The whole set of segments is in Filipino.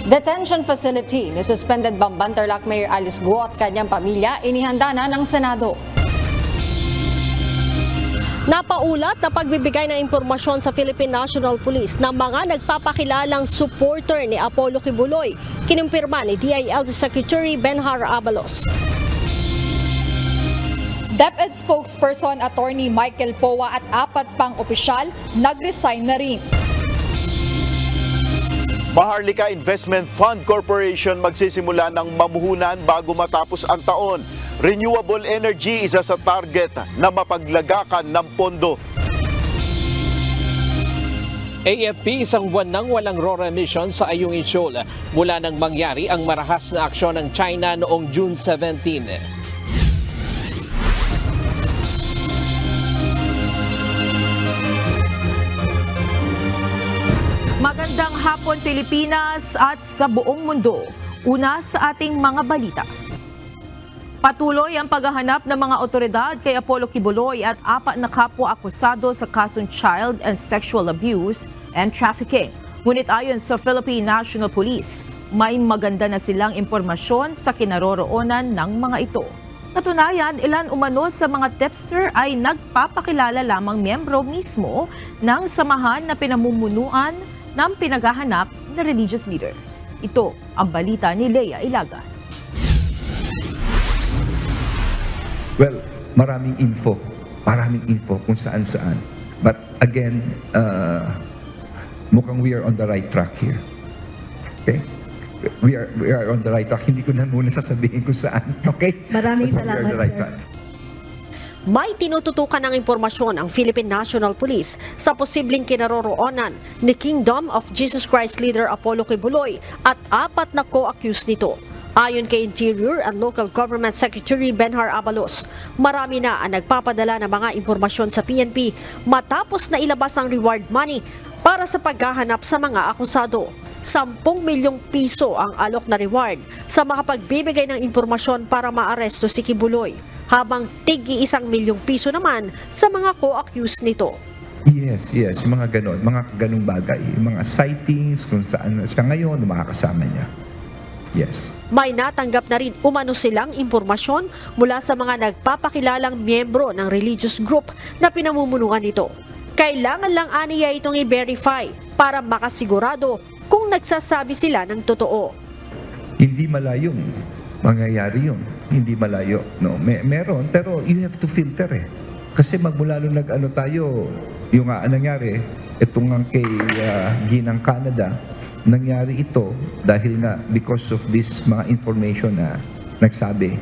Detention facility ni suspended Bamban Tarlac Mayor Alice Guo at kanyang pamilya inihanda na ng Senado. Napaulat na pagbibigay ng impormasyon sa Philippine National Police ng mga nagpapakilalang supporter ni Apollo Kibuloy, kinumpirma ni DILG Secretary Benhar Abalos. DepEd spokesperson Attorney Michael Poa at 4 pang opisyal nag-resign na rin. Maharlika Investment Fund Corporation magsisimula ng mamuhunan bago matapos ang taon. Renewable energy isa sa target na mapaglagakan ng pondo. AFP isang buwan nang walang RORA emissions sa Ayungin Shoal mula nang mangyari ang marahas na aksyon ng China noong June 17. Magandang hapon Pilipinas at sa buong mundo. Una sa ating mga balita. Patuloy ang paghahanap ng mga otoridad kay Apollo Kibuloy at 4 na kapwa akusado sa kasong child and sexual abuse and trafficking. Ngunit ayon sa Philippine National Police, may maganda na silang impormasyon sa kinaroroonan ng mga ito. Katunayan, ilan umano sa mga tipster ay nagpapakilala lamang miyembro mismo ng samahan na pinamumunuan ng pinaghahanap na religious leader. Ito ang balita ni Lea Ilaga. Well, maraming info kung saan-saan. But again, mukhang we are on the right track here. Okay? We are on the right track. Hindi ko na muna sasabihin kung saan. Okay? Maraming Basta salamat, right sir. track. May tinututukan ng impormasyon ang Philippine National Police sa posibleng kinaroroonan ni Kingdom of Jesus Christ leader Apollo Kibuloy at 4 na co-accused nito. Ayon kay Interior and Local Government Secretary Benhar Abalos, marami na ang nagpapadala ng mga impormasyon sa PNP matapos na ilabas ang reward money para sa paghahanap sa mga akusado. 10 milyong piso ang alok na reward sa makapagbibigay ng impormasyon para maaresto si Kibuloy, habang tig-1 milyong piso naman sa mga co-accused nito. Yes, yung mga ganong bagay. Yung mga sightings, kung saan siya ngayon, makakasama niya. Yes. May natanggap na rin umano silang impormasyon mula sa mga nagpapakilalang miyembro ng religious group na pinamumunuan nito. Kailangan lang aniya itong i-verify para makasigurado kung nagsasabi sila ng totoo. Hindi malayong mangyayari yun. Hindi malayo. No? Meron, pero you have to filter eh. Kasi magmula nung nag-ano tayo, yung nangyari, itong nga kay Ginang Canada, nangyari ito dahil nga because of this mga information na nagsabi.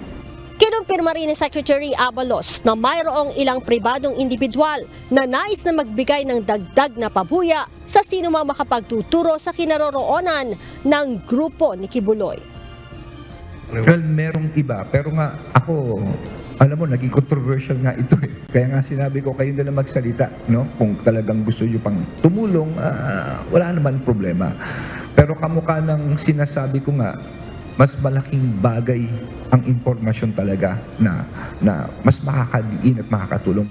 Kinumpirma rin ni Secretary Abalos na mayroong ilang pribadong individual na nais na magbigay ng dagdag na pabuya sa sino mang makapagtuturo sa kinaroroonan ng grupo ni Kibuloy. Well, merong iba, pero nga ako, alam mo, naging controversial nga ito eh. Kaya nga sinabi ko, kayo na lang magsalita, no? Kung talagang gusto nyo pang tumulong, wala naman problema. Pero kamukha ng sinasabi ko nga, mas malaking bagay ang impormasyon talaga na mas makakadiin at makakatulong.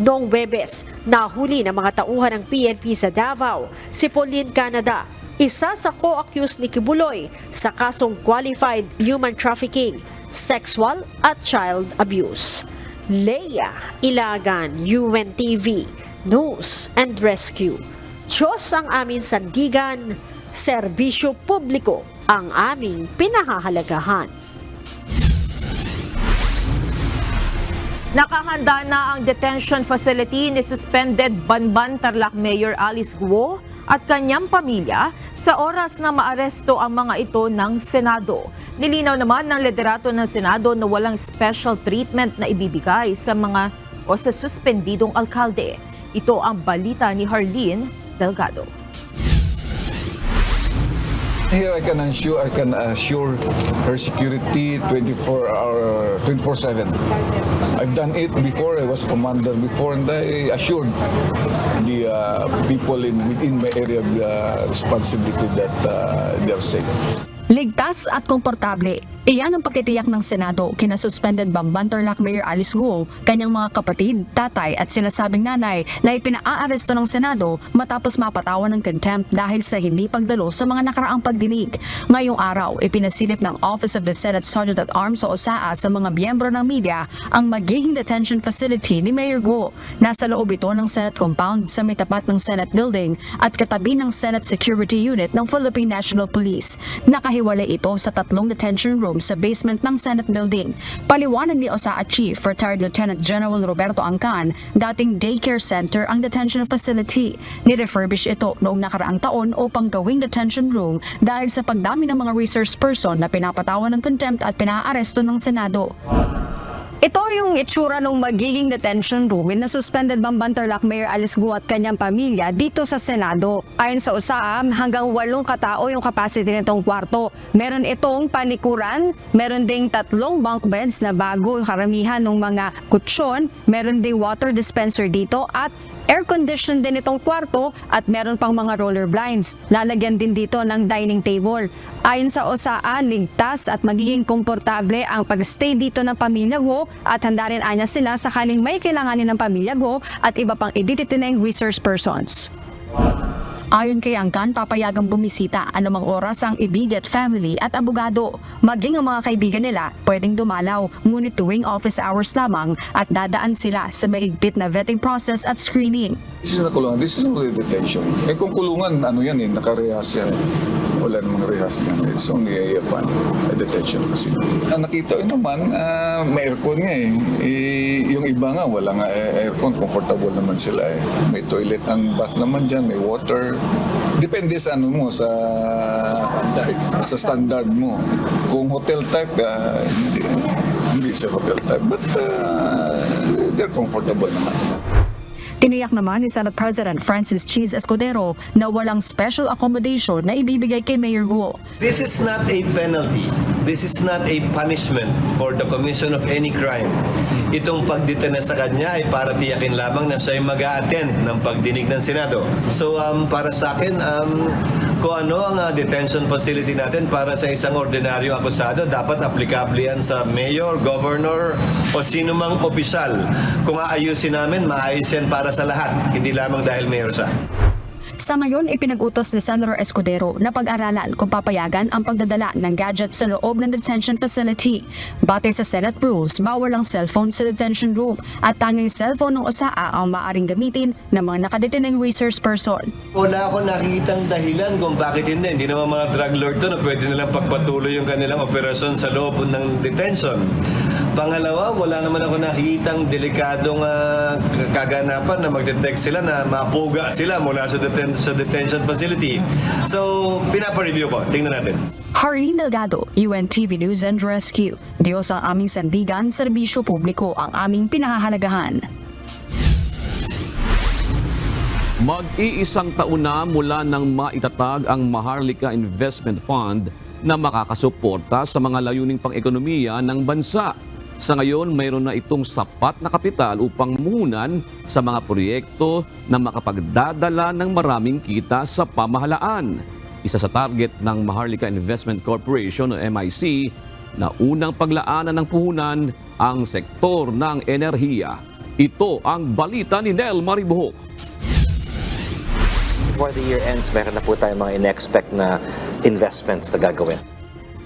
Noong Webes, nahuli ng mga tauhan ng PNP sa Davao, si Pauline Canada, isa sa co-accused ni Kibuloy sa kasong qualified human trafficking, sexual at child abuse. Lea Ilagan, UNTV, News and Rescue. Diyos ang aming sandigan, serbisyo publiko ang aming pinahahalagahan. Nakahanda na ang detention facility ni suspended Bamban Tarlac Mayor Alice Guo at kanyang pamilya sa oras na maaresto ang mga ito ng Senado. Nilinaw naman ng liderato ng Senado na walang special treatment na ibibigay sa mga o sa suspendidong alkalde. Ito ang balita ni Harleen Delgado. Here I can assure her security 24/7. I've done it before. I was commander before, and I assured the people within my area of responsibility that they're safe. Ligtas at komportable. Iyan ang pagtitiyak ng Senado kina suspended Bamban Tarlac Mayor Alice Guo, kanyang mga kapatid, tatay at sinasabing nanay na ipinaaresto ng Senado matapos mapatawan ng contempt dahil sa hindi pagdalo sa mga nakaraang pagdinig. Ngayong araw, ipinasilip ng Office of the Senate Sergeant at Arms o OSAA sa mga miyembro ng media ang magiging detention facility ni Mayor Guo. Nasa loob ito ng Senate compound sa may tapat ng Senate building at katabi ng Senate Security Unit ng Philippine National Police. Nakahiwalay ito sa 3 detention room sa basement ng Senate building. Paliwanag ni OSAA Chief Retired Lieutenant General Roberto Angcan, dating daycare center ang detention facility. Ni-refurbish ito noong nakaraang taon upang gawing detention room dahil sa pagdami ng mga resource person na pinapatawan ng contempt at pinaaresto ng Senado. Ito yung itsura ng magiging detention room na suspended Bamban Tarlac Mayor Alice Guo at kanyang pamilya dito sa Senado. Ayon sa OSAA, hanggang 8 katao yung capacity nitong kwarto. Meron itong panikuran, meron ding 3 bunk beds na bago yung karamihan ng mga kutsyon, meron ding water dispenser dito at air-conditioned din itong kwarto at meron pang mga roller blinds. Lalagyan din dito ng dining table. Ayon sa OSAA, ligtas at magiging komportable ang pag-stay dito ng pamilya Guo at handa rin anya sila sakaling may kailanganin ng pamilya Guo at iba pang idititineng resource persons. Ayon kay Angcan, papayagang bumisita anumang oras ang immediate family at abogado. Maging ang mga kaibigan nila pwedeng dumalaw, ngunit tuwing office hours lamang at dadaan sila sa mahigpit na vetting process at screening. This is na kulungan. This is only detention. Kung kulungan, nakarehas yan. Wala namang rehas yan. It's only a detention facility. Nakita ko naman, may aircon nga yung iba nga, wala nga aircon. Comfortable naman sila May toilet and bath naman dyan, may water. Depende sa sa standard mo. Kung hotel type, hindi sa hotel type. But they're comfortable naman. Tiniyak naman ni Senate President Francis Cheese Escudero na walang special accommodation na ibibigay kay Mayor Guo. This is not a penalty. This is not a punishment for the commission of any crime. Itong pagdetena sa kanya ay para tiyakin lamang na siya ay mag-a-attend ng pagdinig ng Senado. So para sa akin, kung ano ang detention facility natin para sa isang ordinaryo akusado, dapat aplikable yan sa mayor, governor o sino mang opisyal. Kung aayusin namin, maayos yan para sa lahat, hindi lamang dahil mayor siya. Sa ngayon, ipinag-utos ni Senator Escudero na pag-aralan kung papayagan ang pagdadala ng gadget sa loob ng detention facility. Batay sa Senate rules, bawal ang cellphone sa detention room at tanging cellphone ng OSAA ang maaaring gamitin ng mga nakadeteneng resource person. Wala akong nakikitang dahilan kung bakit hindi. Hindi naman mga drug lord to na pwede nilang pagpatuloy yung kanilang operasyon sa loob ng detention. Pangalawa, wala naman ako nakikitang delikadong kaganapan na mag-detect sila na mapuga sila mula sa detention facility. So, pinapa-review ko. Tingnan natin. Harin Delgado, UNTV News and Rescue. Diyos ang aming sandigan, serbisyo publiko ang aming pinahahalagahan. Mag-iisang taon na mula nang maitatag ang Maharlika Investment Fund na makakasuporta sa mga layuning pang-ekonomiya ng bansa. Sa ngayon, mayroon na itong sapat na kapital upang muhunan sa mga proyekto na makapagdadala ng maraming kita sa pamahalaan. Isa sa target ng Maharlika Investment Corporation o MIC na unang paglaanan ng puhunan ang sektor ng enerhiya. Ito ang balita ni Nel Maribuhok. Before the year ends, meron na po tayong mga in-expect na investments na gagawin.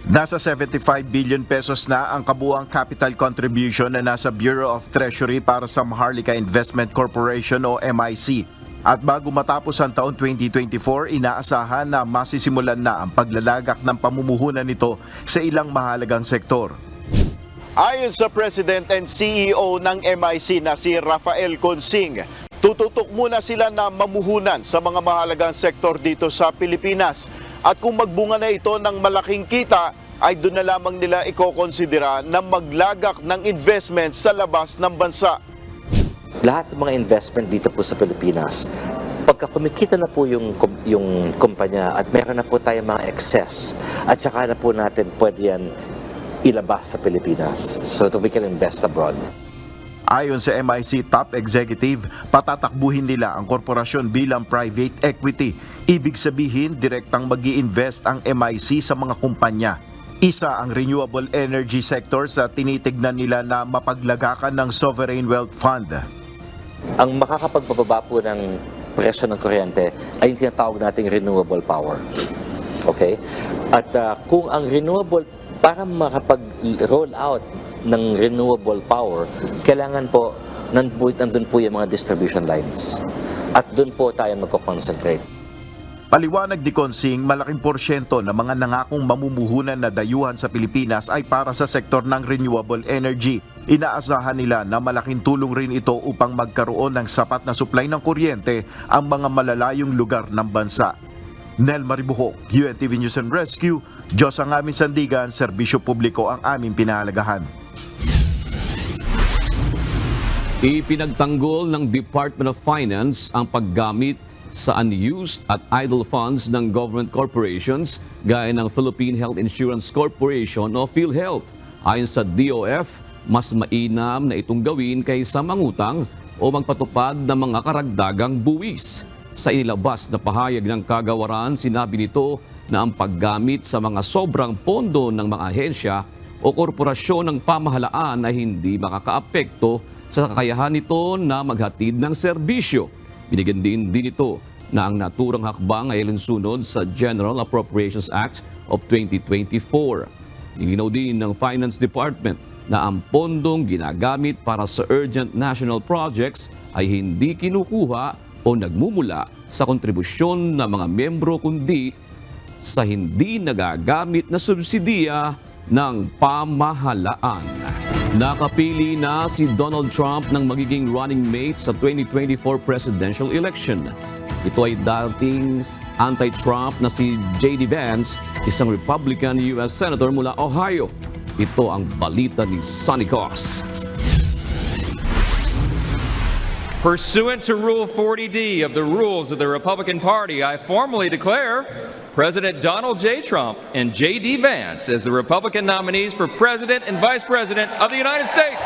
Nasa 75 billion pesos na ang kabuang capital contribution na nasa Bureau of Treasury para sa Maharlika Investment Corporation o MIC. At bago matapos ang taon 2024, inaasahan na masisimulan na ang paglalagak ng pamumuhunan nito sa ilang mahalagang sektor. Ayon sa President and CEO ng MIC na si Rafael Consing, tututok muna sila na mamuhunan sa mga mahalagang sektor dito sa Pilipinas. At kung magbunga na ito ng malaking kita, ay doon na lamang nila ikokonsidera na maglagak ng investment sa labas ng bansa. Lahat ng mga investment dito po sa Pilipinas, pagka kumikita na po yung kumpanya at meron na po tayong mga excess, at saka na po natin pwede yan ilabas sa Pilipinas so that we can invest abroad. Ayon sa MIC top executive, patatakbuhin nila ang korporasyon bilang private equity. Ibig sabihin, direktang mag-i-invest ang MIC sa mga kumpanya. Isa ang renewable energy sector sa tinitignan nila na mapaglagakan ng Sovereign Wealth Fund. Ang makakapagpababa po ng presyo ng kuryente ay yung tinatawag nating renewable power. Okay? At kung ang renewable, para makapag-roll out ng renewable power, kailangan po, nandun po yung mga distribution lines. At doon po tayo magko-concentrate. Paliwanag ni Consing, malaking porsyento ng mga nangakong mamumuhunan na dayuhan sa Pilipinas ay para sa sektor ng renewable energy. Inaasahan nila na malaking tulong rin ito upang magkaroon ng sapat na supply ng kuryente ang mga malalayong lugar ng bansa. Nel Maribuhok, UNTV News and Rescue, Diyos ang aming sandigan, serbisyo publiko ang aming pinahalagahan. Ipinagtanggol ng Department of Finance ang paggamit sa unused at idle funds ng government corporations gaya ng Philippine Health Insurance Corporation o PhilHealth. Ayon sa DOF, mas mainam na itong gawin kaysa mangutang o magpatupad ng mga karagdagang buwis. Sa inilabas na pahayag ng kagawaran, sinabi nito na ang paggamit sa mga sobrang pondo ng mga ahensya o korporasyon ng pamahalaan ay hindi makakaapekto sa kakayahan nito na maghatid ng serbisyo. Binigyan din ito na ang naturang hakbang ay alinsunod sa General Appropriations Act of 2024. Nilinaw din ng Finance Department na ang pondong ginagamit para sa urgent national projects ay hindi kinukuha o nagmumula sa kontribusyon ng mga membro kundi sa hindi nagagamit na subsidiya ng pamahalaan. Nakapili na si Donald Trump ng magiging running mate sa 2024 presidential election. Ito ay dating anti-Trump na si J.D. Vance, isang Republican U.S. Senator mula Ohio. Ito ang balita ni Sonny Cos. Pursuant to Rule 40D of the Rules of the Republican Party, I formally declare President Donald J. Trump and J.D. Vance as the Republican nominees for President and Vice President of the United States.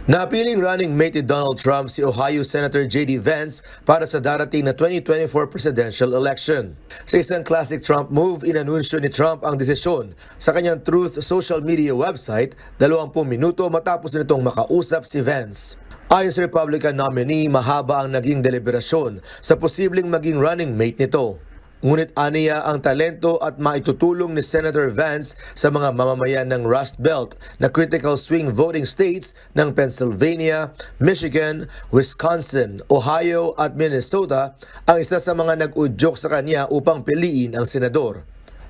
Napiling running mate ni Donald Trump si Ohio Senator J.D. Vance para sa darating na 2024 presidential election. Sa isang classic Trump move, inanunsyo ni Trump ang desisyon sa kanyang Truth social media website 20 minuto matapos nitong makausap si Vance. Ayon sa Republican nominee, mahaba ang naging deliberasyon sa posibleng maging running mate nito. Ngunit aniya ang talento at maitutulong ni Senator Vance sa mga mamamayan ng Rust Belt na critical swing voting states ng Pennsylvania, Michigan, Wisconsin, Ohio at Minnesota ang isa sa mga nag-udyok sa kanya upang piliin ang senador.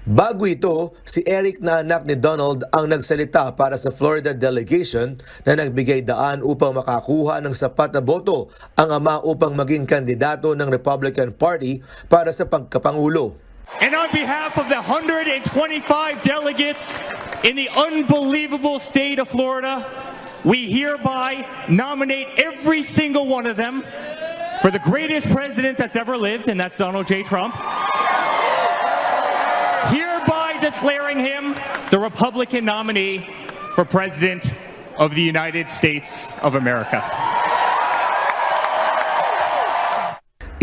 Bago ito, si Eric na anak ni Donald ang nagsalita para sa Florida delegation na nagbigay daan upang makakuha ng sapat na boto ang ama upang maging kandidato ng Republican Party para sa pagkapangulo. And on behalf of the 125 delegates in the unbelievable state of Florida, we hereby nominate every single one of them for the greatest president that's ever lived, and that's Donald J. Trump. Hereby declaring him the Republican nominee for President of the United States of America.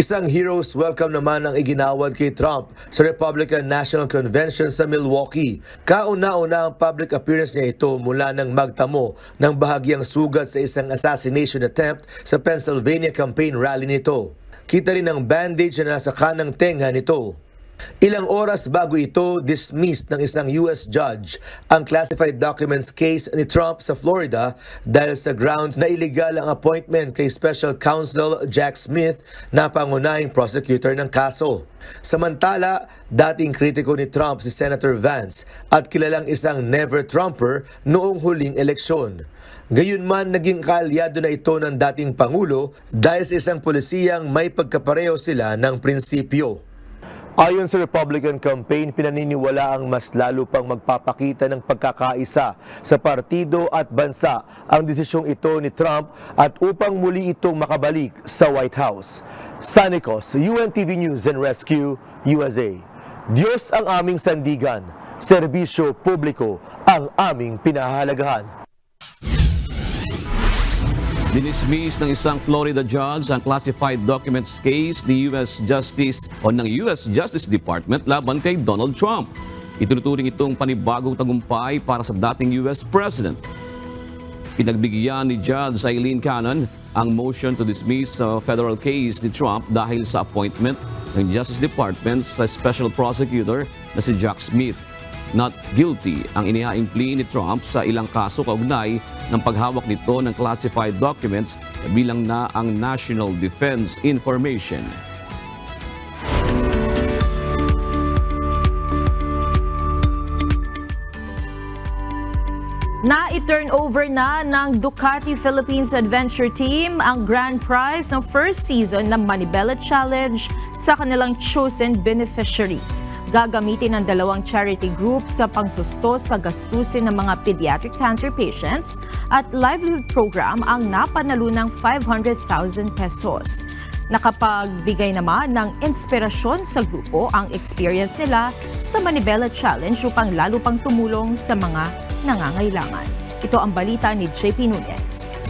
Isang hero's welcome naman ang iginawad kay Trump sa Republican National Convention sa Milwaukee. Kauna-una ang public appearance niya ito mula nang magtamo ng bahagyang sugat sa isang assassination attempt sa Pennsylvania campaign rally nito. Kita rin ang bandage na nasa kanang tenga nito. Ilang oras bago ito, dismissed ng isang US judge ang classified documents case ni Trump sa Florida dahil sa grounds na illegal ang appointment kay Special Counsel Jack Smith na pangunahing prosecutor ng kaso. Samantala, dating kritiko ni Trump si Senator Vance at kilalang isang never-Trumper noong huling eleksyon. Gayunman, naging kaalyado na ito ng dating Pangulo dahil sa isang polisiyang may pagkapareho sila ng prinsipyo. Ayon sa Republican campaign, pinaniniwala ang mas lalo pang magpapakita ng pagkakaisa sa partido at bansa ang desisyong ito ni Trump at upang muli itong makabalik sa White House. Sonny Cos, UNTV News and Rescue, USA. Diyos ang aming sandigan, serbisyo publiko ang aming pinahahalagahan. Dinismiss ng isang Florida judge ang classified documents case ng US Justice Department laban kay Donald Trump. Itinuturing itong panibagong tagumpay para sa dating US President. Pinagbigyan ni Judge Eileen Cannon ang motion to dismiss sa federal case ni Trump dahil sa appointment ng Justice Department sa Special Prosecutor na si Jack Smith. Not guilty ang inihaing plea ni Trump sa ilang kaso kaugnay ng paghawak nito ng classified documents bilang na ang National Defense Information. Na-turn over na ng Ducati Philippines Adventure Team ang grand prize ng first season ng Manibela Challenge sa kanilang chosen beneficiaries. Gagamitin ng dalawang charity groups sa pangtustos sa gastusin ng mga pediatric cancer patients at livelihood program ang napanalunang 500,000 pesos. Nakapagbigay naman ng inspirasyon sa grupo ang experience nila sa Manibela Challenge upang lalo pang tumulong sa mga nangangailangan. Ito ang balita ni JP Nunez.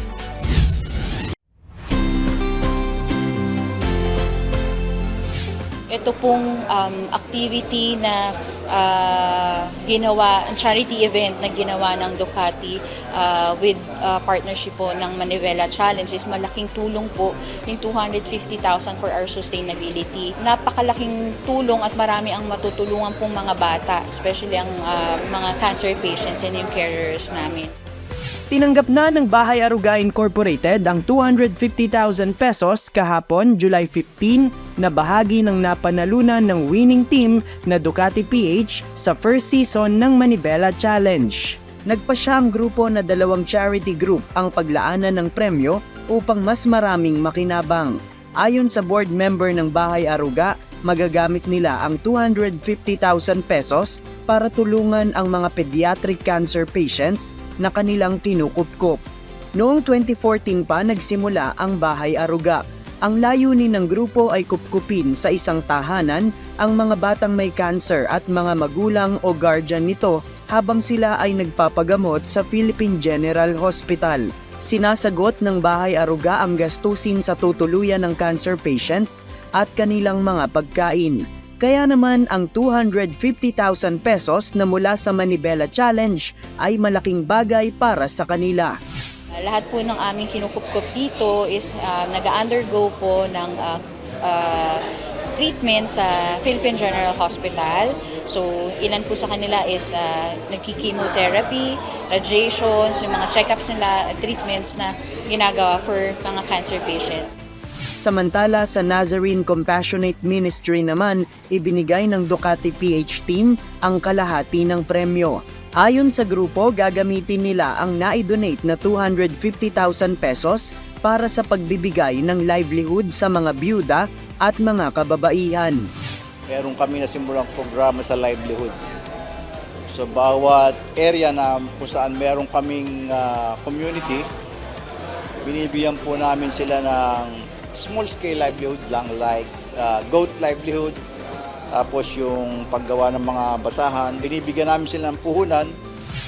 Ito pong activity na ginawa, charity event na ginawa ng Ducati with partnership po ng Manibela Challenge is malaking tulong po yung 250,000 for our sustainability. Napakalaking tulong at marami ang matutulungan pong mga bata, especially ang mga cancer patients and yung carers namin. Tinanggap na ng Bahay Aruga Incorporated ang 250,000 pesos kahapon, July 15, na bahagi ng napanalunan ng winning team na Ducati PH sa first season ng Manibela Challenge. Nagpasya ang grupo na dalawang charity group ang paglaanan ng premyo upang mas maraming makinabang. Ayon sa board member ng Bahay Aruga, magagamit nila ang 250,000 pesos para tulungan ang mga pediatric cancer patients na kanilang kinukupkup. Noong 2014 pa nagsimula ang Bahay Aruga. Ang layunin ng grupo ay kupkupin sa isang tahanan ang mga batang may cancer at mga magulang o guardian nito habang sila ay nagpapagamot sa Philippine General Hospital. Sinasagot ng Bahay Aruga ang gastusin sa tutuluyan ng cancer patients at kanilang mga pagkain. Kaya naman ang 250,000 pesos na mula sa Manibela Challenge ay malaking bagay para sa kanila. Lahat po ng aming kinukupkup dito is nag-undergo po ng treatment sa Philippine General Hospital. So ilan po sa kanila is nagki-chemotherapy, radiations, yung mga check-ups nila, treatments na ginagawa for mga cancer patients. Samantala sa Nazarene Compassionate Ministry naman, ibinigay ng Ducati PH team ang kalahati ng premyo. Ayon sa grupo, gagamitin nila ang naidonate na 250,000 pesos para sa pagbibigay ng livelihood sa mga byuda at mga kababaihan. Meron kami nasimulang programa sa livelihood. So bawat area na kung saan meron kaming community, binibigyan po namin sila ng small-scale livelihood lang like goat livelihood, tapos yung paggawa ng mga basahan, binibigyan namin sila ng puhunan.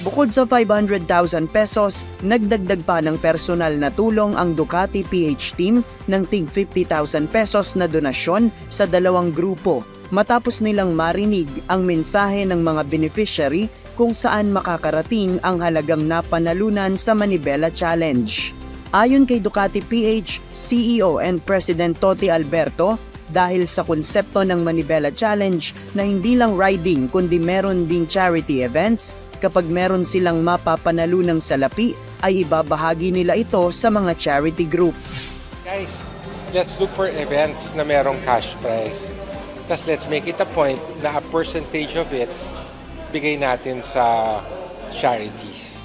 Bukod sa 500,000 pesos, nagdagdag pa ng personal na tulong ang Ducati PH team ng tig 50,000 pesos na donasyon sa dalawang grupo matapos nilang marinig ang mensahe ng mga beneficiary kung saan makakarating ang halagang napanalunan sa Manibela Challenge. Ayon kay Ducati PH, CEO and President Toti Alberto, dahil sa konsepto ng Manibela Challenge na hindi lang riding kundi meron ding charity events, kapag meron silang mapapanalunang salapi ay ibabahagi nila ito sa mga charity group. Guys, let's look for events na merong cash prize. Tapos let's make it a point na a percentage of it bigay natin sa charities.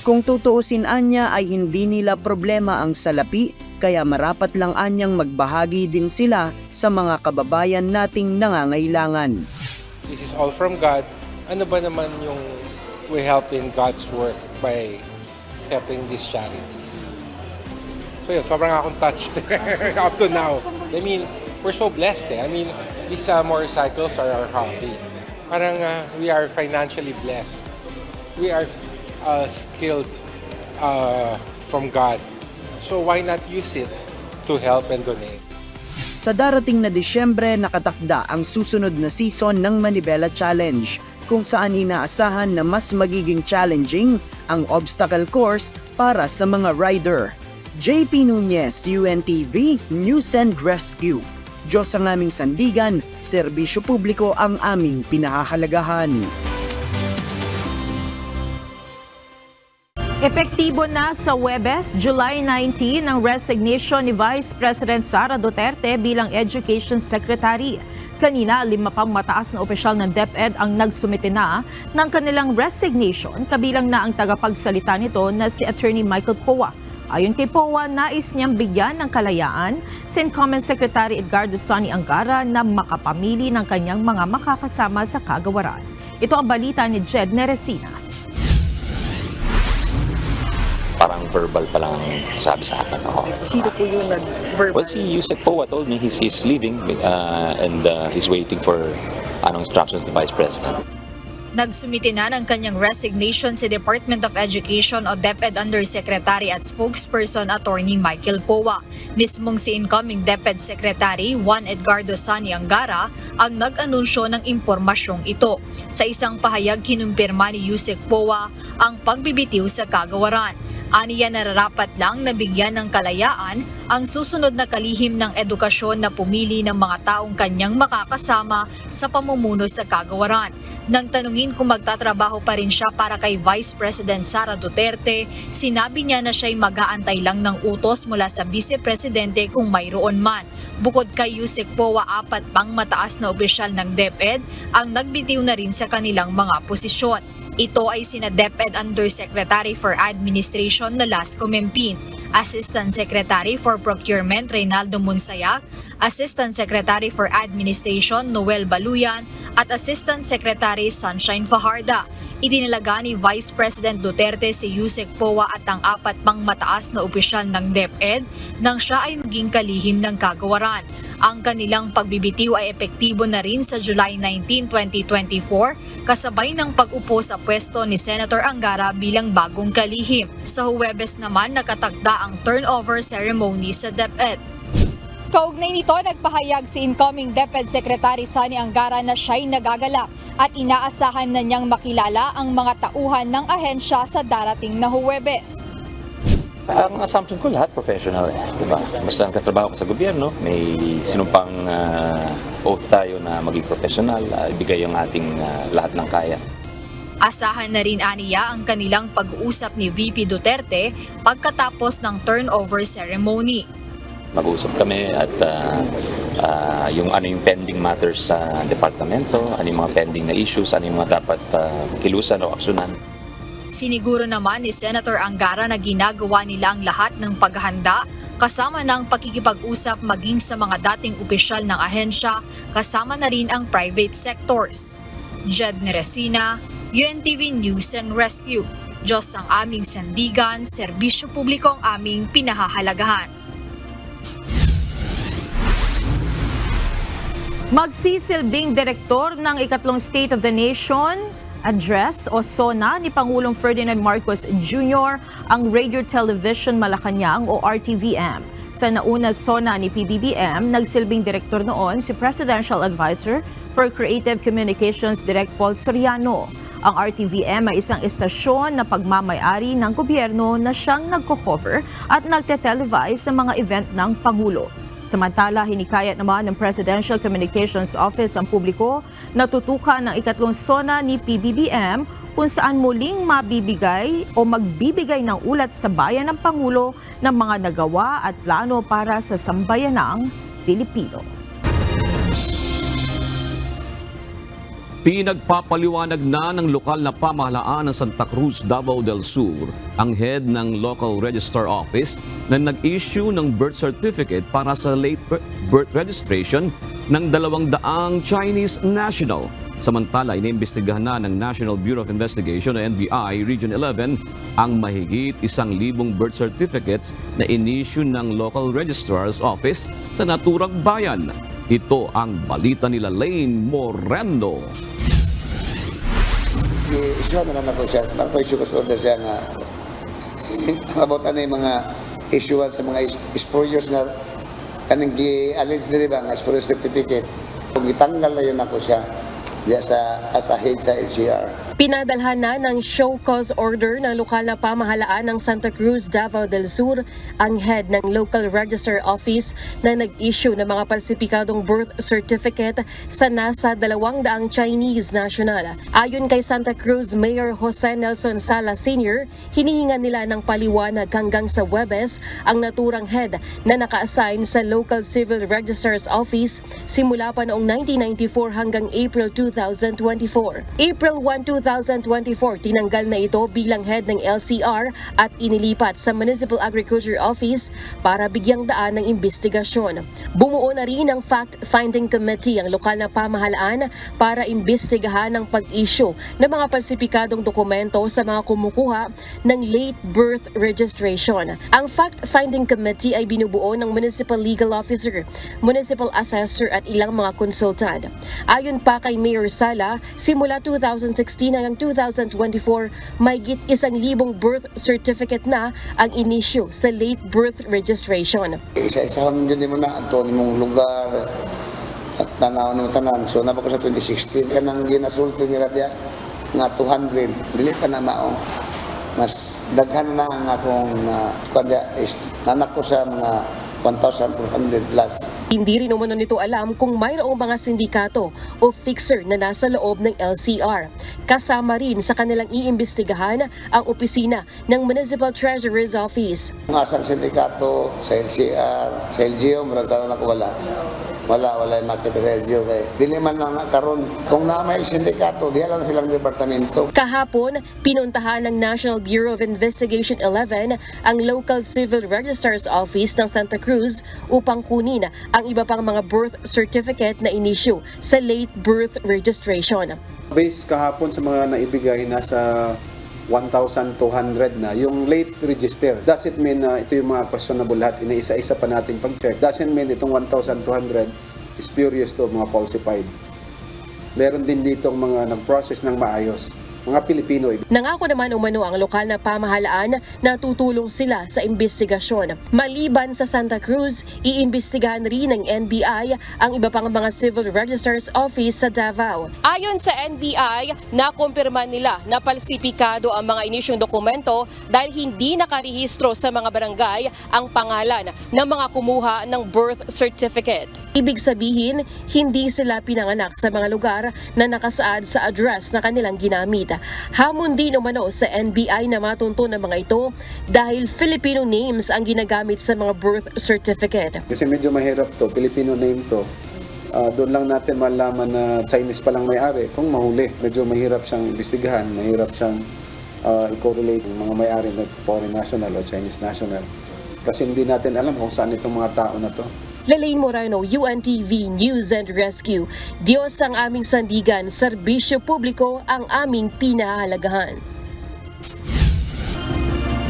Kung tutuusin anya ay hindi nila problema ang salapi, kaya marapat lang anyang magbahagi din sila sa mga kababayan nating nangangailangan. This is all from God. Ano ba naman yung we help in God's work by helping these charities? So yun, sobrang akong touched up to now. I mean, we're so blessed I mean, these motorcycles are our hobby. Parang we are financially blessed. We are skilled from God So why not use it to help and donate? Sa darating na Disyembre, nakatakda ang susunod na season ng Manibela Challenge, kung saan inaasahan na mas magiging challenging ang obstacle course para sa mga rider. JP Nunez, UNTV, News and Rescue. Diyos ang aming sandigan, serbisyo publiko ang aming pinahahalagahan. Epektibo na sa Huwebes, July 19, ang resignation ni Vice President Sara Duterte bilang Education Secretary. Kanina, 5 pang mataas na opisyal ng DepEd ang nagsumite na ng kanilang resignation, kabilang na ang tagapagsalita nito na si Attorney Michael Powa. Ayon kay Powa, nais niyang bigyan ng kalayaan si Incumbent Secretary Edgardo Sani Angara na makapamili ng kanyang mga makakasama sa kagawaran. Ito ang balita ni Jed Neresina. Parang verbal pa lang sabi sa akin ako. Sino po yung nag-verbal? Well, si Yusek Powa told me he's leaving and he's waiting for instructions to Vice President. Nagsumite na ng kanyang resignation si Department of Education o DepEd Undersecretary at Spokesperson Attorney Michael Powa. Mismong si incoming DepEd Secretary Juan Edgardo Sani Angara ang nag-anunsyo ng impormasyong ito. Sa isang pahayag, kinumpirma ni Yusek Powa ang pagbibitiw sa kagawaran. Aniya nararapat lang na bigyan ng kalayaan ang susunod na kalihim ng edukasyon na pumili ng mga taong kanyang makakasama sa pamumuno sa kagawaran. Nang tanungin kung magtatrabaho pa rin siya para kay Vice President Sara Duterte, sinabi niya na siya'y mag-aantay lang ng utos mula sa Vice Presidente kung mayroon man. Bukod kay Yusek Powa, 4 pang mataas na opisyal ng DepEd ang nagbitiw na rin sa kanilang mga posisyon. Ito ay sina DepEd Undersecretary for Administration na Lasco Mempin, Assistant Secretary for Procurement Reynaldo Monsayac, Assistant Secretary for Administration Noel Baluyan at Assistant Secretary Sunshine Fajarda. Itinalaga ni Vice President Duterte si Yusek Powa at ang 4 pang mataas na opisyal ng DepEd nang siya ay maging kalihim ng kagawaran. Ang kanilang pagbibitiw ay epektibo na rin sa July 19, 2024 kasabay ng pag-upo sa pwesto ni Senator Angara bilang bagong kalihim. Sa Huwebes naman nakatagda ang turnover ceremony sa DepEd. Kaugnay nito, nagpahayag si incoming DepEd Secretary Sani Angara na siya'y nagagalak at inaasahan na niyang makilala ang mga tauhan ng ahensya sa darating na Huwebes. Ang assumption ko lahat professional diba? Basta ang katrabaho ka sa gobyerno, may sinumpang oath tayo na maging professional, ibigay ang ating lahat ng kaya. Asahan na rin aniya ang kanilang pag-uusap ni VP Duterte pagkatapos ng turnover ceremony. Mag-uusap kami at yung yung pending matters sa departamento, ano yung mga pending na issues, ano yung mga dapat kilusan o aksyonan. Siniguro naman ni Senator Angara na ginagawa nila ang lahat ng paghahanda kasama ng pakikipag-usap maging sa mga dating opisyal ng ahensya, kasama na rin ang private sectors. Jed Neresina, UNTV News and Rescue. Diyos ang aming sandigan, serbisyo publiko ang aming pinahahalagahan. Magsisilbing direktor ng ikatlong State of the Nation Address o SONA ni Pangulong Ferdinand Marcos Jr. ang Radio Television Malacanang o RTVM. Sa nauna SONA ni PBBM, nagsilbing direktor noon si Presidential Advisor for Creative Communications Direk Paul Soriano. Ang RTVM ay isang istasyon na pagmamay-ari ng gobyerno na siyang nagko-cover at nagte-televise sa mga event ng Pangulo. Samantala, hinikayat naman ng Presidential Communications Office ang publiko na tutukan ng ikatlong SONA ni PBBM kung saan muling mabibigay o magbibigay ng ulat sa bayan ng Pangulo ng mga nagawa at plano para sa sambayanang Pilipino. Pinagpapaliwanag na ng lokal na pamahalaan ng Santa Cruz, Davao del Sur ang head ng Local Registrar Office na nag-issue ng birth certificate para sa late birth registration ng 200 Chinese national. Samantala, inimbestigahan na ng National Bureau of Investigation o NBI Region 11 ang mahigit 1,000 birth certificates na in-issue ng Local Registrar's Office sa naturang bayan. Ito ang balita nila Lane Moreno. I-issue na lang ako siya. Nako-issue ko sa order siya nga about ano yung mga isuan sa mga spurious nga kanang gi-allege diri ba nga spurious certificate. Kung gitanggal na yun ako siya diya as a head sa LCR. Pinadalhan na ng show cause order ng lokal na pamahalaan ng Santa Cruz, Davao del Sur ang head ng Local Register Office na nag-issue ng mga falsipikadong birth certificate sa nasa 200 Chinese national. Ayon kay Santa Cruz Mayor Jose Nelson Sala Sr., hinihingan nila ng paliwanag hanggang sa Huwebes ang naturang head na naka-assign sa Local Civil Register's Office simula pa noong 1994 hanggang April 2024. April 1, 2024, tinanggal na ito bilang head ng LCR at inilipat sa Municipal Agriculture Office para bigyang daan ng investigasyon. Bumuo na rin ng fact-finding committee ang lokal na pamahalaan para imbestigahan ang pag-issue ng mga falsipikadong dokumento sa mga kumukuha ng late birth registration. Ang fact-finding committee ay binubuo ng Municipal Legal Officer, Municipal Assessor at ilang mga konsultad. Ayon pa kay Mayor Sala, simula 2016 hanggang 2024, mahigit 1,000 birth certificate na ang inisyu sa late birth registration. Isa-isahon yun mo na ito mong lugar at tanaw ni tanan. So na ko sa 2016 kanang ginasulti ni Radia nga 200 dili pa na mao. Mas daghan na ang akong nanak ko sa mga 1,400 plus. Hindi rin umano nito alam kung mayroong mga sindikato o fixer na nasa loob ng LCR. Kasama rin sa kanilang iimbestigahan ang opisina ng Municipal Treasurer's Office. Ang asang sindikato sa LCR, sa LGO, marag taon ako wala yung makita sa LGO. Dili man lang nakaroon. Kung na may sindikato, diyan lang silang departamento. Kahapon, pinuntahan ng National Bureau of Investigation 11 ang Local Civil Register's Office ng Santa Cruz upang kunin ang iba pang mga birth certificate na inisyu sa late birth registration. Based kahapon sa mga naibigay, nasa 1,200 na yung late register. Does it mean na ito yung mga questionable lahat, inaisa-isa pa natin pag-check? Doesn't mean itong 1,200 is spurious to, mga falsified. Meron din dito mga nag-process ng maayos. Mga Pilipino. Nangako naman umano ang lokal na pamahalaan na tutulong sila sa investigasyon. Maliban sa Santa Cruz, iimbestigahan rin ng NBI ang iba pang mga Civil Register's Office sa Davao. Ayon sa NBI, nakumpirma nila na palsipikado ang mga inisyong dokumento dahil hindi nakarehistro sa mga barangay ang pangalan ng mga kumuha ng birth certificate. Ibig sabihin, hindi sila pinanganak sa mga lugar na nakasaad sa address na kanilang ginamit. Hamon din umano sa NBI na matunto ng mga ito dahil Filipino names ang ginagamit sa mga birth certificate. Kasi medyo mahirap to, Filipino name to. Doon lang natin malaman na Chinese pa lang may-ari. Kung mahuli, medyo mahirap siyang imbestigahan, mahirap siyang i-correlate ng mga may-ari na foreign national o Chinese national. Kasi hindi natin alam kung saan itong mga tao na to. Lelaine Moreno, UNTV News and Rescue. Diyos ang aming sandigan, serbisyo publiko ang aming pinahahalagahan.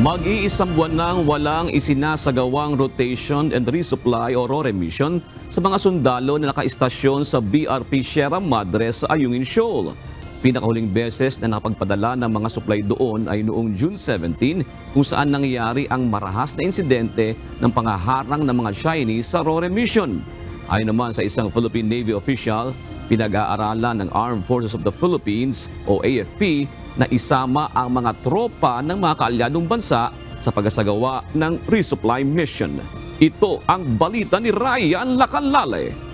Mag-iisang buwan nang walang isinasagawang rotation and resupply o RORE mission sa mga sundalo na nakaistasyon sa BRP Sierra Madre sa Ayungin Shoal. Pinakahuling beses na nakapagpadala ng mga supply doon ay noong June 17 kung saan nangyari ang marahas na insidente ng pangaharang ng mga Chinese sa RORE mission. Ayon naman sa isang Philippine Navy official, pinag-aaralan ng Armed Forces of the Philippines o AFP na isama ang mga tropa ng mga kaalyadong bansa sa pagsasagawa ng resupply mission. Ito ang balita ni Ryan Lacalale.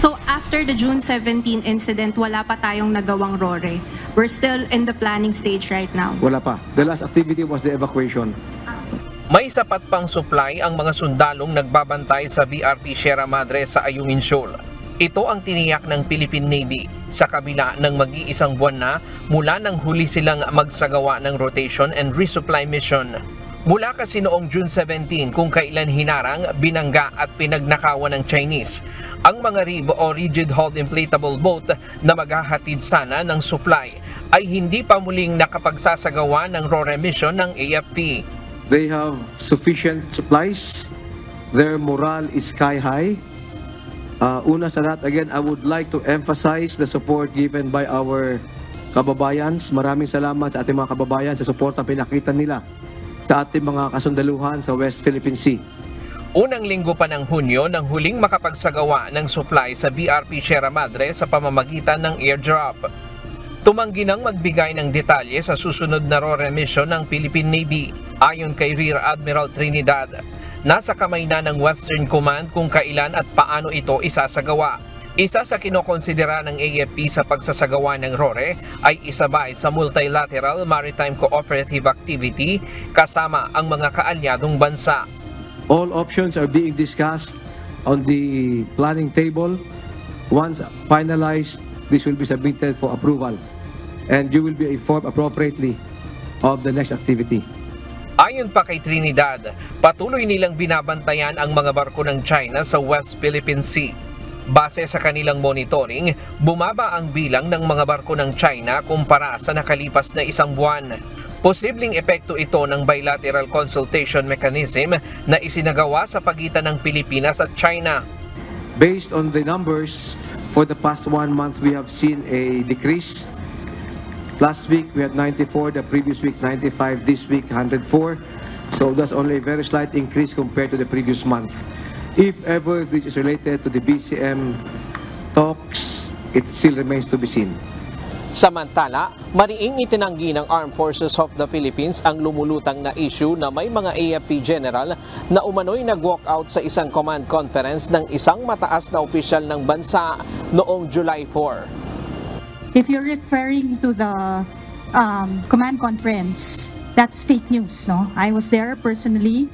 So after the June 17 incident, wala pa tayong nagawang RORE. We're still in the planning stage right now. Wala pa. The last activity was the evacuation. May sapat pang supply ang mga sundalong nagbabantay sa BRP Sierra Madre sa Ayungin Shoal. Ito ang tiniyak ng Philippine Navy sa kabila ng mag-iisang buwan na mula nang huli silang magsagawa ng rotation and resupply mission. Mula kasi noong June 17 kung kailan hinarang, binangga at pinagnakawan ng Chinese ang mga RIB o rigid hulled inflatable boat na maghahatid sana ng supply ay hindi pa muling nakapagsasagawa ng RORE mission ng AFP. They have sufficient supplies. Their morale is sky high. Una sa lahat, again, I would like to emphasize the support given by our kababayans. Maraming salamat sa ating mga kababayan sa support na pinakita nila sa ating mga kasundaluhan sa West Philippine Sea. Unang linggo pa ng Hunyo nang huling makapagsagawa ng supply sa BRP Sierra Madre sa pamamagitan ng airdrop. Tumanggi nang magbigay ng detalye sa susunod na RORE mission ng Philippine Navy. Ayon kay Rear Admiral Trinidad, nasa kamay na ng Western Command kung kailan at paano ito isasagawa. Isa sa kinokonsidera ng AFP sa pagsasagawa ng RORE ay isabay sa multilateral maritime cooperative activity kasama ang mga kaalyadong bansa. All options are being discussed on the planning table. Once finalized, this will be submitted for approval, and you will be informed appropriately of the next activity. Ayon pa kay Trinidad, patuloy nilang binabantayan ang mga barko ng China sa West Philippine Sea. Base sa kanilang monitoring, bumaba ang bilang ng mga barko ng China kumpara sa nakalipas na isang buwan. Posibleng epekto ito ng bilateral consultation mechanism na isinagawa sa pagitan ng Pilipinas at China. Based on the numbers, for the past 1 month, we have seen a decrease. Last week, we had 94, the previous week, 95, this week, 104. So that's only a very slight increase compared to the previous month. If ever this is related to the BCM talks, it still remains to be seen. Samantala, mariing itinanggi ng Armed Forces of the Philippines ang lumulutang na issue na may mga AFP general na umano'y nag-walkout sa isang command conference ng isang mataas na opisyal ng bansa noong July 4. If you're referring to the command conference, that's fake news, no? I was there personally.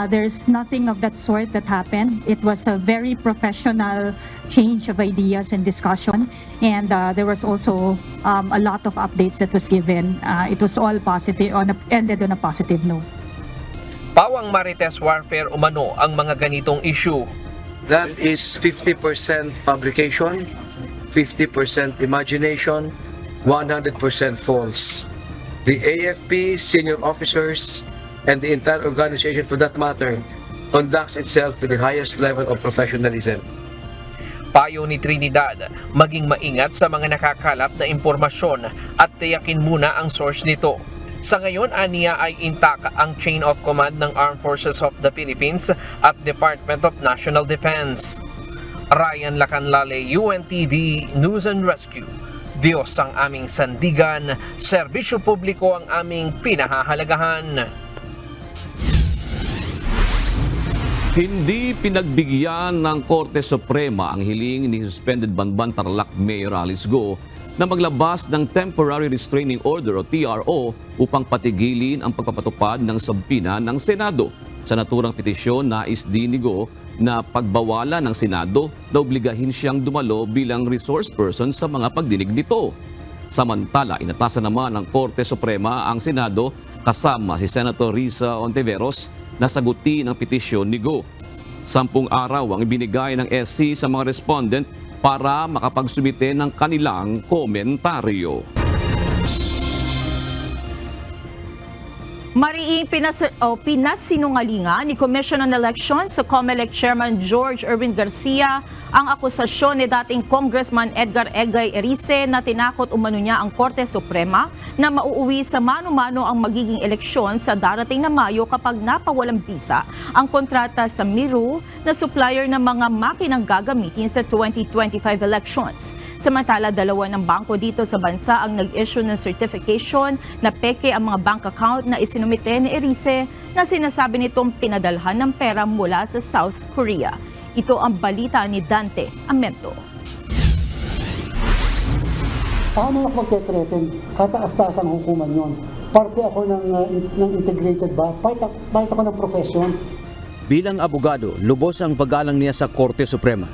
There's nothing of that sort that happened. It was a very professional change of ideas and discussion, and there was also a lot of updates that was given. It was all positive, ended on a positive note. Pawang Marites warfare umano ang mga ganitong issue. That is 50% fabrication, 50% imagination, 100% false. The AFP, senior officers, and the entire organization for that matter conducts itself with the highest level of professionalism. Payo ni Trinidad, maging maingat sa mga nakakalap na impormasyon at tiyakin muna ang source nito. Sa ngayon, aniya ay intact ang chain of command ng Armed Forces of the Philippines at Department of National Defense. Ryan Lacanlale, UNTV News and Rescue. Diyos ang aming sandigan, serbisyo publiko ang aming pinahahalagahan. Hindi pinagbigyan ng Korte Suprema ang hiling ni suspended Banban Tarlac Mayor Alice Go na maglabas ng Temporary Restraining Order o TRO upang patigilin ang pagpapatupad ng sabpina ng Senado. Sa naturang petisyon, nais din ni Go na pagbawalan ng Senado na obligahin siyang dumalo bilang resource person sa mga pagdinig nito. Samantala, inatasan naman ng Korte Suprema ang Senado kasama si Senator Risa Ontiveros na sagutin ang petisyon ni Go. 10 araw ang ibinigay ng SC sa mga respondent para makapagsumite ng kanilang komentaryo. Mariing pinasinungalingan ni Commission on Elections sa COMELEC Chairman George Erwin Garcia ang akusasyon ni dating Congressman Edgar Egay Erice na tinakot umano niya ang Korte Suprema na mauuwi sa mano-mano ang magiging eleksyon sa darating na Mayo kapag napawalang bisa ang kontrata sa Miru na supplier ng mga makinang gagamitin sa 2025 elections. Samantala, 2 ng bangko dito sa bansa ang nag-issue ng certification na peke ang mga bank account na isinumite ni Erice na sinasabi nitong pinadalhan ng pera mula sa South Korea. Ito ang balita ni Dante Amento. Paano ako magte-threaten? Kataas-taas ang hukuman yon. Parte ako ng integrated ba? Part ako ng profession. Bilang abogado, lubos ang pag-alang niya sa Korte Suprema.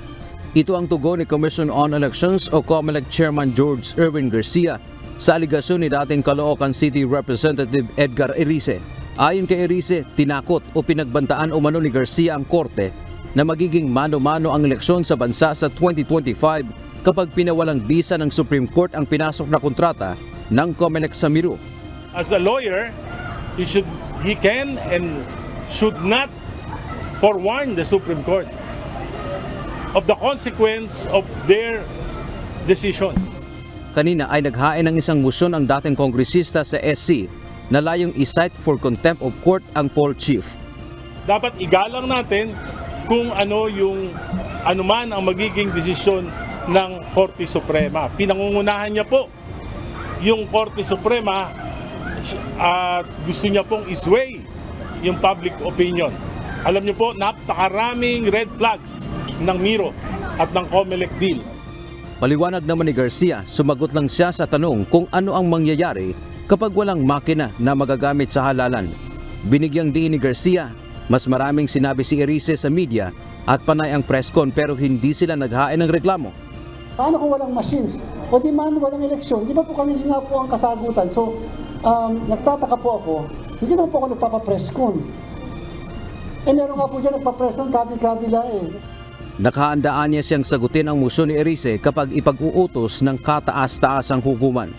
Ito ang tugon ni Commission on Elections o COMELEC Chairman George Erwin Garcia sa aligasyon ni dating Caloocan City Representative Edgar Erice. Ayon kay Erice, tinakot o pinagbantaan umano ni Garcia ang Korte na magiging mano-mano ang eleksyon sa bansa sa 2025 kapag pinawalang bisa ng Supreme Court ang pinasok na kontrata ng COMELEC sa Miru. As a lawyer, he can and should not forewarn the Supreme Court of the consequence of their decision. Kanina ay naghain ng isang musyon ang dating kongresista sa SC na layong isight for contempt of court ang poll chief. Dapat igalang natin kung ano man ang magiging desisyon ng Korte Suprema. Pinangungunahan niya po yung Korte Suprema at gusto niya pong isway yung public opinion. Alam niyo po, napakaraming red flags ng Miro at ng COMELEC deal. Paliwanag naman ni Garcia, sumagot lang siya sa tanong kung ano ang mangyayari kapag walang makina na magagamit sa halalan. Binigyang diin ni Garcia, mas maraming sinabi si Erice sa media at panay ang press con pero hindi sila naghain ng reklamo. Paano kung walang machines? O di man walang eleksyon? Di ba po kanina po ang kasagutan? So, nagtataka po ako, hindi naman po ako nagpapapress con. Meron nga po dyan nagpapress con, kabila eh. Nakahandaan niya siyang sagutin ang motion ni Erice kapag ipag-uutos ng kataas-taasang hukuman.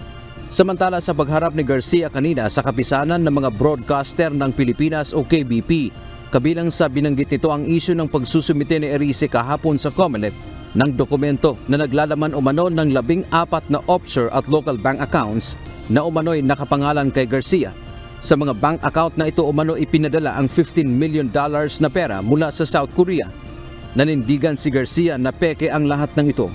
Samantala sa pagharap ni Garcia kanina sa kapisanan ng mga broadcaster ng Pilipinas o KBP, kabilang sa binanggit nito ang isyu ng pagsusumite ni Erice kahapon sa COMELEC ng dokumento na naglalaman umano ng 14 na offshore at local bank accounts na umano'y nakapangalan kay Garcia. Sa mga bank account na ito umano ipinadala ang $15 million na pera mula sa South Korea. Nanindigan si Garcia na peke ang lahat ng ito.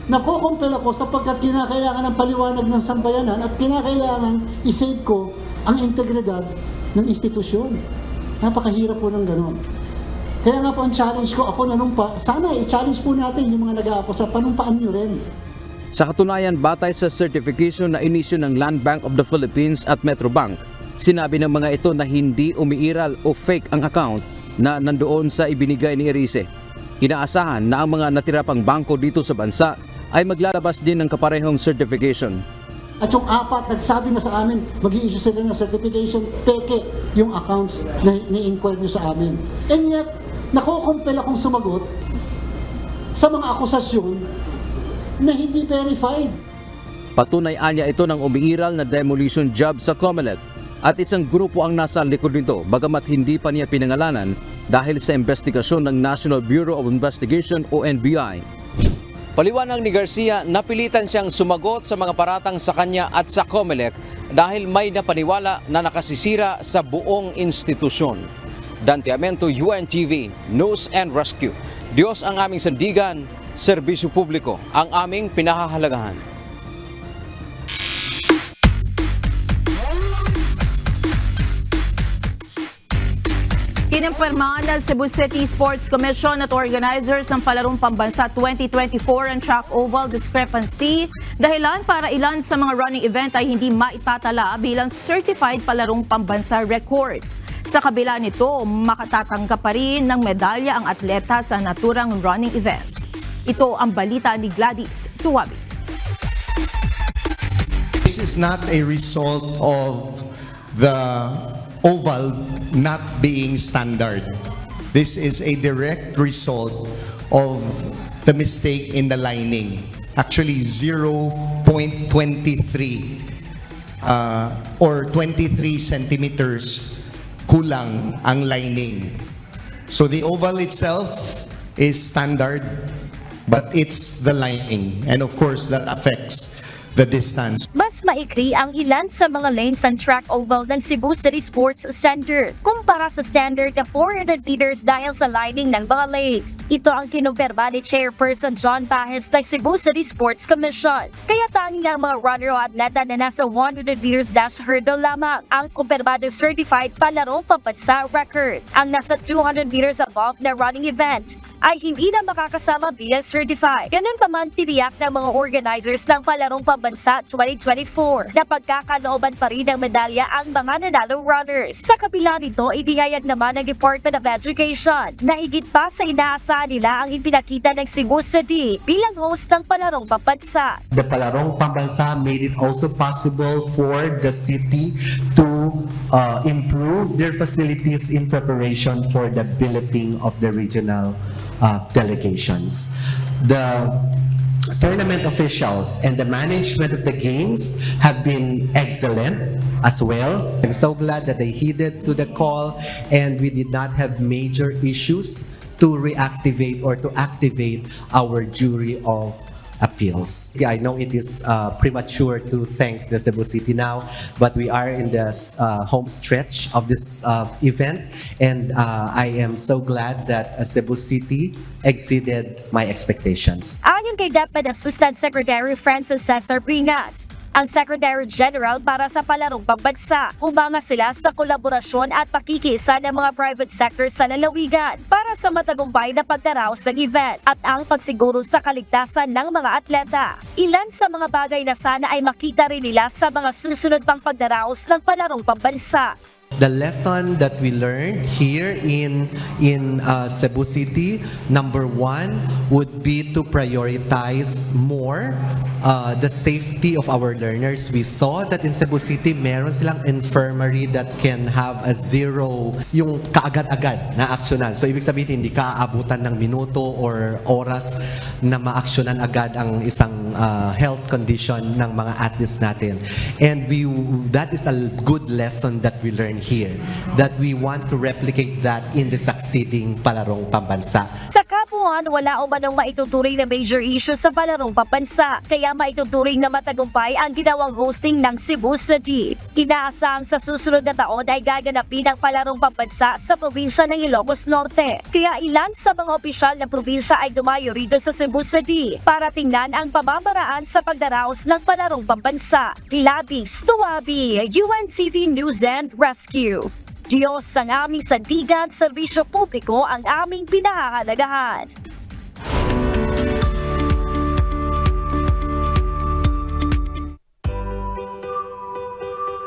Nakukumpel ako sapagkat kinakailangan ng paliwanag ng sambayanan at kinakailangan isave ko ang integridad ng institusyon. Napakahirap po ng gano'n. Kaya nga po ang challenge ko, ako nanumpa, sana i-challenge po natin yung mga nag-aako sa panumpaan nyo rin. Sa katunayan, batay sa certification na inisyu ng Land Bank of the Philippines at Metrobank, sinabi ng mga ito na hindi umiiral o fake ang account na nandoon sa ibinigay ni Erice. Inaasahan na ang mga natira pang bangko dito sa bansa ay maglalabas din ng kaparehong certification. At yung 4, nagsabi na sa amin, mag-i-issue sila ng certification, peke yung accounts na ni-inquire nyo sa amin. And yet, nakukumpel akong sumagot sa mga akusasyon na hindi verified. Patunay anya ito ng umiiral na demolition job sa COMELEC at isang grupo ang nasa likod nito bagamat hindi pa niya pinangalanan dahil sa investigasyon ng National Bureau of Investigation o NBI. Paliwanag ni Garcia, napilitan siyang sumagot sa mga paratang sa kanya at sa COMELEC dahil may napaniwala na nakasisira sa buong institusyon. Dante Amento, UNTV, News and Rescue. Diyos ang aming sandigan, serbisyo publiko ang aming pinahahalagahan. Kinumpirma ng Cebu City Sports Commission at organizers ng Palarong Pambansa 2024 ang track oval discrepancy dahilan para ilan sa mga running event ay hindi maitatala bilang certified Palarong Pambansa record. Sa kabila nito, makatatanggap pa rin ng medalya ang atleta sa naturang running event. Ito ang balita ni Gladys Tuwabi. This is not a result of the oval not being standard. This is a direct result of the mistake in the lining. Actually, 0.23 or 23 centimeters kulang ang lining. So the oval itself is standard, but it's the lining. And of course, that affects the distance. Mas maikli ang ilan sa mga lanes ng track oval ng Cebu City Sports Center kumpara sa standard na 400 meters dahil sa lining ng mga lanes. Ito ang kinumpirma ni Chairperson John Pajes ng Cebu City Sports Commission. Kaya tanging ang mga runner o atleta na nasa 100 meters dash hurdle lamang ang kumpirmadong certified Palarong Pambansa record. Ang nasa 200 meters above na running event ay hindi na makakasama bilang certified. Ganun pa man tiniyak ng mga organizers ng Palarong Pambansa 2024 na pagkakalooban pa rin ng medalya ang mga nanalong runners. Sa kabila nito, idihayag naman ng Department of Education na higit pa sa inaasahan nila ang ipinakita ng Cebu City bilang host ng Palarong Pambansa. The Palarong Pambansa made it also possible for the city to improve their facilities in preparation for the billeting of the regional delegations. The tournament officials and the management of the games have been excellent as well. I'm so glad that they heeded to the call and we did not have major issues to reactivate or to activate our jury of appeals. I know it is premature to thank the Cebu City now, but we are in the home stretch of this event, and I am so glad that Cebu City exceeded my expectations. Ayon kay DepEd Assistant Secretary Francis Cesar Bringas, ang Secretary General para sa palarong pambansa, umanga sila sa kolaborasyon at pakikisa ng mga private sector sa lalawigan para sa matagumpay na pagdaraos ng event at ang pagsiguro sa kaligtasan ng mga atleta. Ilan sa mga bagay na sana ay makita rin nila sa mga susunod pang pagdaraos ng palarong pambansa. The lesson that we learned here in Cebu City, number one, would be to prioritize more the safety of our learners. We saw that in Cebu City, meron silang infirmary that can have a zero, yung kaagad-agad na aksyonan. So ibig sabihin, hindi ka aabutan ng minuto or oras na maaksyonan agad ang isang health condition ng mga athletes natin. And that is a good lesson that we learned here, that we want to replicate that in the succeeding palarong pambansa. Sa kabuuan, wala umanong maituturing na major issue sa palarong pambansa, kaya maituturing na matagumpay ang ginawang hosting ng Cebu City. Inaasahang sa susunod na taon ay gaganapin ang palarong pambansa sa probinsya ng Ilocos Norte. Kaya ilan sa mga opisyal ng probinsya ay dumayo rito sa Cebu City para tingnan ang pamamaraan sa pagdaraos ng palarong pambansa. Gladys Tuwabi, UNTV News and Rescue. Diyos ang aming sandigan, serbisyo publiko ang aming pinahahalagahan.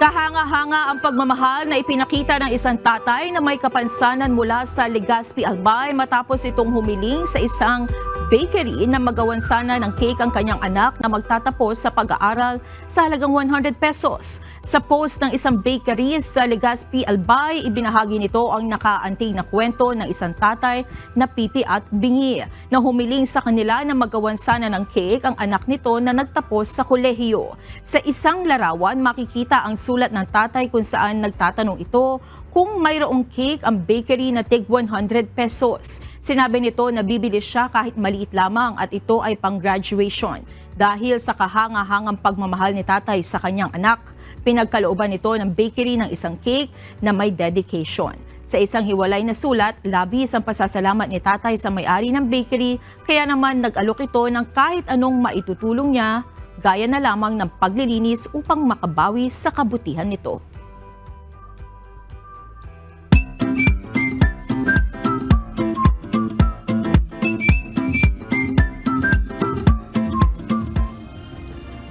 Kahanga-hanga ang pagmamahal na ipinakita ng isang tatay na may kapansanan mula sa Legazpi, Albay matapos itong humiling sa isang bakery na magawan sana ng cake ang kanyang anak na magtatapos sa pag-aaral sa halagang 100 pesos. Sa post ng isang bakery sa Legazpi, Albay, ibinahagi nito ang nakaantig na kwento ng isang tatay na pipi at bingi na humiling sa kanila na magawan sana ng cake ang anak nito na nagtapos sa kolehiyo. Sa isang larawan, makikita ang sulat ng tatay kung saan nagtatanong ito kung mayroong cake ang bakery na tig 100 pesos. Sinabi nito na bibili siya kahit maliit lamang at ito ay pang-graduation. Dahil sa kahanga-hangang pagmamahal ni tatay sa kanyang anak, pinagkalooban nito ng bakery ng isang cake na may dedication. Sa isang hiwalay na sulat, labis ang pasasalamat ni tatay sa may-ari ng bakery, kaya naman nag-alok ito ng kahit anong maitutulong niya, gaya na lamang ng paglilinis upang makabawi sa kabutihan nito.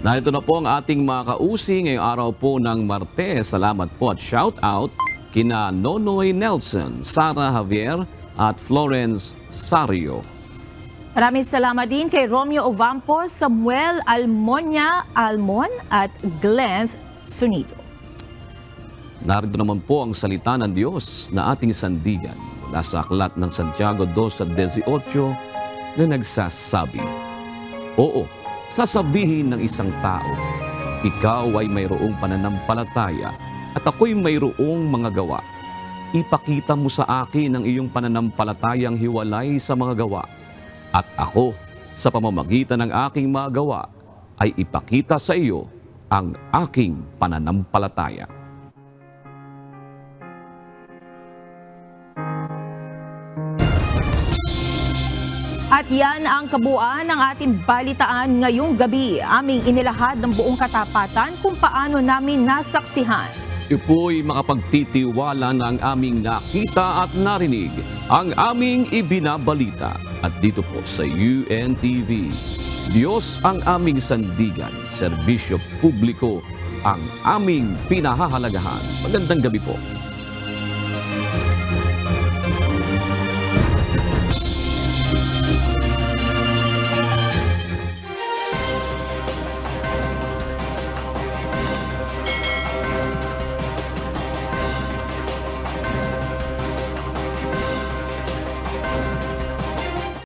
Narito na po ang ating mga kausi ngayong araw po ng Martes. Salamat po at shout out kina Nonoy Nelson, Sara Javier at Florence Sario. Maraming salamat din kay Romeo Ovampo, Samuel Almon at Glenn Sunido. Narito naman po ang salita ng Diyos na ating sandigan mula sa aklat ng Santiago 2:18 na nagsasabi, oo, sasabihin ng isang tao, ikaw ay mayroong pananampalataya at ako'y mayroong mga gawa. Ipakita mo sa akin ang iyong pananampalatayang hiwalay sa mga gawa. At ako, sa pamamagitan ng aking mga gawa, ay ipakita sa iyo ang aking pananampalataya. At yan ang kabuuan ng ating balitaan ngayong gabi. Aming inilahad ng buong katapatan kung paano namin nasaksihan. Ipo'y makapagtitiwala ng aming nakita at narinig, ang aming ibinabalita. At dito po sa UNTV, Diyos ang aming sandigan, serbisyo publiko ang aming pinahahalagahan. Magandang gabi po.